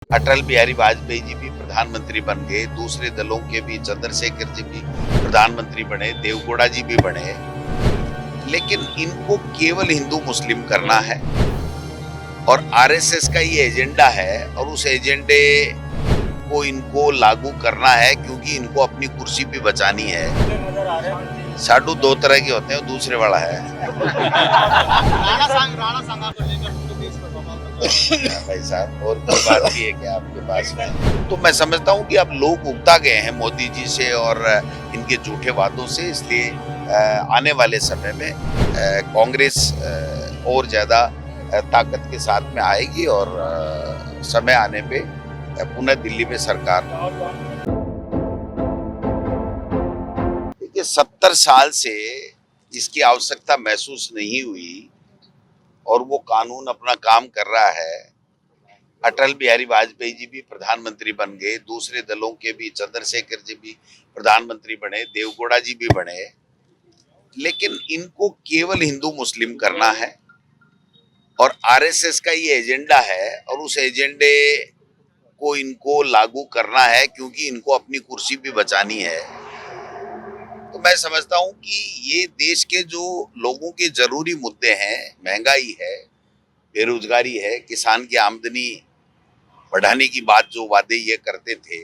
अटल बिहारी वाजपेयी जी भी प्रधानमंत्री बन गए, दूसरे दलों के भी चंद्रशेखर जी भी प्रधानमंत्री बने, देवगौड़ा जी भी बने, लेकिन इनको केवल हिंदू मुस्लिम करना है और आरएसएस का ये एजेंडा है और उस एजेंडे को इनको लागू करना है क्योंकि इनको अपनी कुर्सी भी बचानी है। साडू दो तरह के होते हैं, दूसरे वाला है। भाई साहब, और कोई बात भी है क्या आपके पास में? तो मैं समझता हूँ कि अब लोग उगता गए हैं मोदी जी से और इनके झूठे वादों से, इसलिए आने वाले समय में कांग्रेस और ज्यादा ताकत के साथ में आएगी और समय आने पे पुनः दिल्ली में सरकार। देखिए, 70 साल से इसकी आवश्यकता महसूस नहीं हुई और वो कानून अपना काम कर रहा है। अटल बिहारी वाजपेयी जी भी प्रधानमंत्री बन गए, दूसरे दलों के भी चंद्रशेखर जी भी प्रधानमंत्री बने, देवगौड़ा जी भी बने, लेकिन इनको केवल हिंदू मुस्लिम करना है और आरएसएस का ये एजेंडा है और उस एजेंडे को इनको लागू करना है क्योंकि इनको अपनी कुर्सी भी बचानी है। तो मैं समझता हूं कि ये देश के जो लोगों के जरूरी मुद्दे हैं, महंगाई है, बेरोजगारी है, किसान की आमदनी बढ़ाने की बात जो वादे ये करते थे,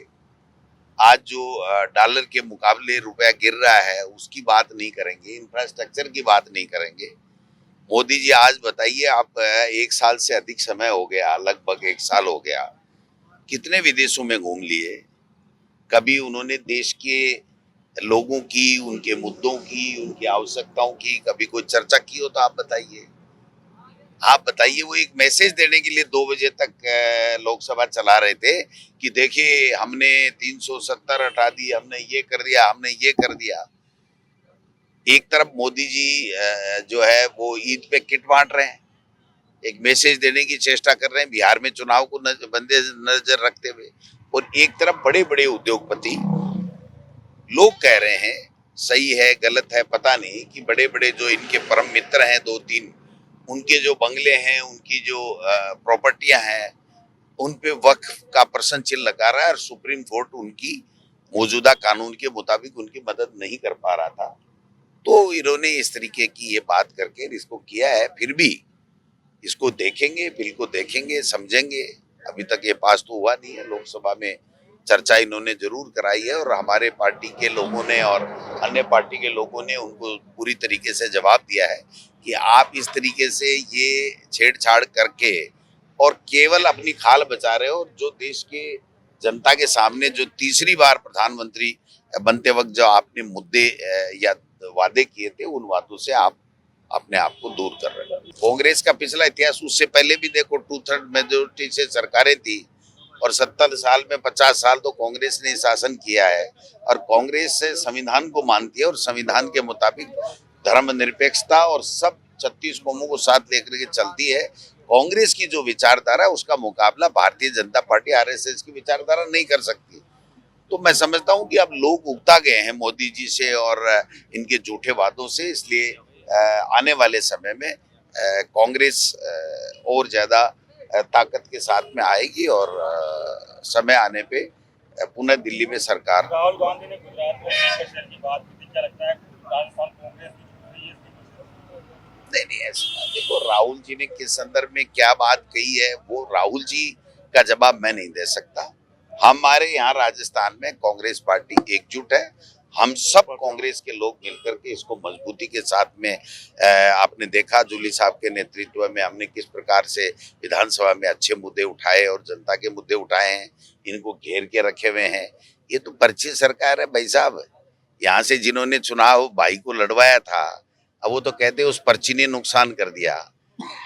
आज जो डॉलर के मुकाबले रुपया गिर रहा है उसकी बात नहीं करेंगे, इंफ्रास्ट्रक्चर की बात नहीं करेंगे। मोदी जी, आज बताइए, आप 1 साल से अधिक समय हो गया, लगभग 1 साल हो गया, कितने विदेशों में घूम लिए? कभी उन्होंने देश के लोगों की, उनके मुद्दों की, उनकी आवश्यकताओं की कभी कोई चर्चा की हो तो आप बताइए। आप बताइए, वो एक मैसेज देने के लिए 2 बजे तक लोकसभा चला रहे थे कि देखिए हमने 370 हटा दी, हमने ये कर दिया, हमने ये कर दिया। एक तरफ मोदी जी जो है वो ईद पे किट बांट रहे हैं, एक मैसेज देने की चेष्टा कर रहे हैं बिहार में चुनाव को बंदे नजर रखते हुए, और एक तरफ बड़े बड़े उद्योगपति लोग कह रहे हैं, सही है गलत है पता नहीं, कि बड़े बड़े जो इनके परम मित्र हैं 2-3, उनके जो बंगले हैं, उनकी जो प्रॉपर्टियां हैं, उन पे वक्फ का प्रश्न चिन्ह लगा रहा है और सुप्रीम कोर्ट उनकी मौजूदा कानून के मुताबिक उनकी मदद नहीं कर पा रहा था। तो इन्होंने इस तरीके की ये बात करके इसको किया है। फिर भी इसको देखेंगे, बिल को देखेंगे, समझेंगे। अभी तक ये पास तो हुआ नहीं है, लोकसभा में चर्चा इन्होंने जरूर कराई है और हमारे पार्टी के लोगों ने और अन्य पार्टी के लोगों ने उनको पूरी तरीके से जवाब दिया है कि आप इस तरीके से ये छेड़छाड़ करके और केवल अपनी खाल बचा रहे हो, और जो देश के जनता के सामने जो तीसरी बार प्रधानमंत्री बनते वक्त जो आपने मुद्दे या वादे किए थे, उन वादों से आप अपने आप को दूर कर रहे हैं। कांग्रेस का पिछला इतिहास, उससे पहले भी देखो 2/3 मेजोरिटी से सरकारें थी और 70 साल में 50 साल तो कांग्रेस ने शासन किया है और कांग्रेस से संविधान को मानती है और संविधान के मुताबिक धर्मनिरपेक्षता और सब 36 कौमों को साथ लेकर के चलती है। कांग्रेस की जो विचारधारा है उसका मुकाबला भारतीय जनता पार्टी आरएसएस की विचारधारा नहीं कर सकती। तो मैं समझता हूं कि अब लोग उगता गए हैं मोदी जी से और इनके झूठे वादों से, इसलिए आने वाले समय में कांग्रेस और ज्यादा ताकत के साथ में आएगी और समय आने पे पुनः दिल्ली में सरकार। राहुल गांधी ने गुजरात में शेयर की बात की, क्या लगता है राजस्थान कांग्रेस की? नहीं, ऐसा देखो, राहुल जी ने किस संदर्भ में क्या बात कही है वो राहुल जी का जवाब मैं नहीं दे सकता। हमारे यहाँ राजस्थान में कांग्रेस पार्टी एकजुट है, हम सब कांग्रेस के लोग मिलकर के इसको मजबूती के साथ में आपने देखा जूली साहब के नेतृत्व में हमने किस प्रकार से विधानसभा में अच्छे मुद्दे उठाए और जनता के मुद्दे उठाए हैं, इनको घेर के रखे हुए हैं। ये तो पर्ची सरकार है भाई साहब। यहाँ से जिन्होंने चुनाव भाई को लड़वाया था, अब वो तो कहते उस पर्ची ने नुकसान कर दिया।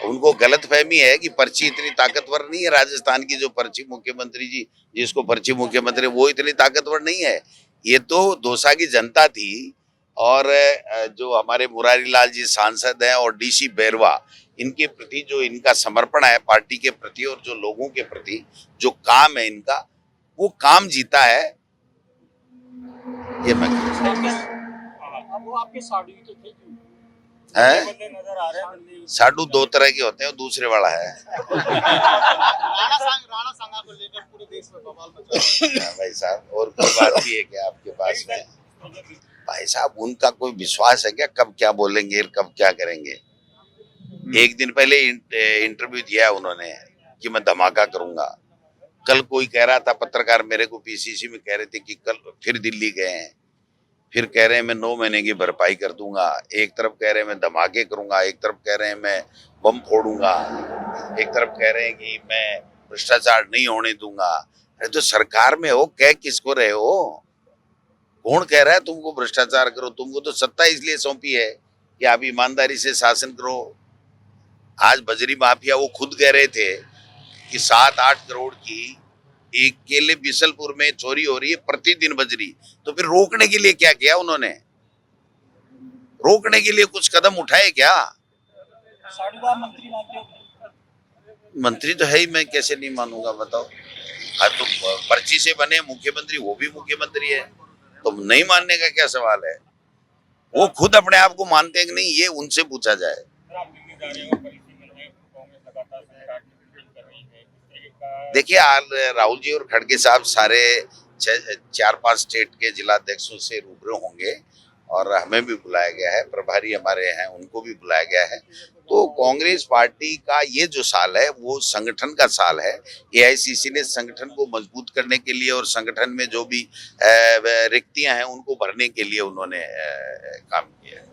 उनको गलतफहमी है कि पर्ची इतनी ताकतवर नहीं है, राजस्थान की जो पर्ची मुख्यमंत्री जी जिसको पर्ची मुख्यमंत्री, वो इतनी ताकतवर नहीं है। ये तो दौसा की जनता थी और जो हमारे मुरारी लाल जी सांसद हैं और डीसी बैरवा, इनके प्रति जो इनका समर्पण है पार्टी के प्रति और जो लोगों के प्रति जो काम है इनका, वो काम जीता है। ये मैं वो आपके साड़ू तो थे है। बंदे नजर आ रहे हैं दिल्ली साडू दो तरह के होते हैं, दूसरे वाला है। राणा सांगा को लेकर पूरे देश में बवाल मचा रहा है। हाँ भाई साहब, और कोई बात भी है क्या आपके पास में? भाई साहब, उनका कोई विश्वास है क्या कब क्या बोलेंगे, कब क्या करेंगे? एक दिन पहले इंटरव्यू दिया उन्होंने कि मैं धमाका करूंगा। कल कोई कह रहा था, पत्रकार मेरे को पीसीसी में कह रहे थे कि कल फिर दिल्ली गए हैं, फिर कह रहे हैं मैं 9 महीने की भरपाई कर दूंगा। एक तरफ कह रहे हैं मैं धमाके करूंगा, एक तरफ कह रहे हैं मैं बम फोड़ूंगा, एक तरफ कह रहे हैं कि मैं भ्रष्टाचार नहीं होने दूंगा। अरे तो सरकार में हो, कह किसको रहे हो? कौन कह रहा है तुमको भ्रष्टाचार करो? तुमको तो सत्ता इसलिए सौंपी है कि आप ईमानदारी से शासन करो। आज बजरी माफिया वो खुद कह रहे थे कि 7-8 करोड़ की एक केले बिसलपुर में चोरी हो रही है प्रतिदिन बजरी। तो फिर रोकने के लिए क्या किया उन्होंने? रोकने के लिए कुछ कदम उठाए क्या? साडूबार मंत्री मानते हो? मंत्री तो है ही, मैं कैसे नहीं मानूंगा बताओ? हाँ तो पर्ची से बने मुख्यमंत्री, वो भी मुख्यमंत्री है, तो नहीं मानने का क्या सवाल है? वो खुद अपने आप को मानते हैं कि नहीं, ये उनसे पूछा जाए। सर, आप दिल्ली जा रहे हो, पॉलिसी में है, कांग्रेस लगातार सरकार की विरोध कर रही है, इस तरीके का देखिए, राहुल जी और खड़गे साहब सारे 4-5 स्टेट के जिलाध्यक्षों से रूबरू होंगे और हमें भी बुलाया गया है, प्रभारी हमारे हैं उनको भी बुलाया गया है। तो कांग्रेस पार्टी का ये जो साल है वो संगठन का साल है। एआईसीसी ने संगठन को मजबूत करने के लिए और संगठन में जो भी रिक्तियां हैं उनको भरने के लिए उन्होंने काम किया है।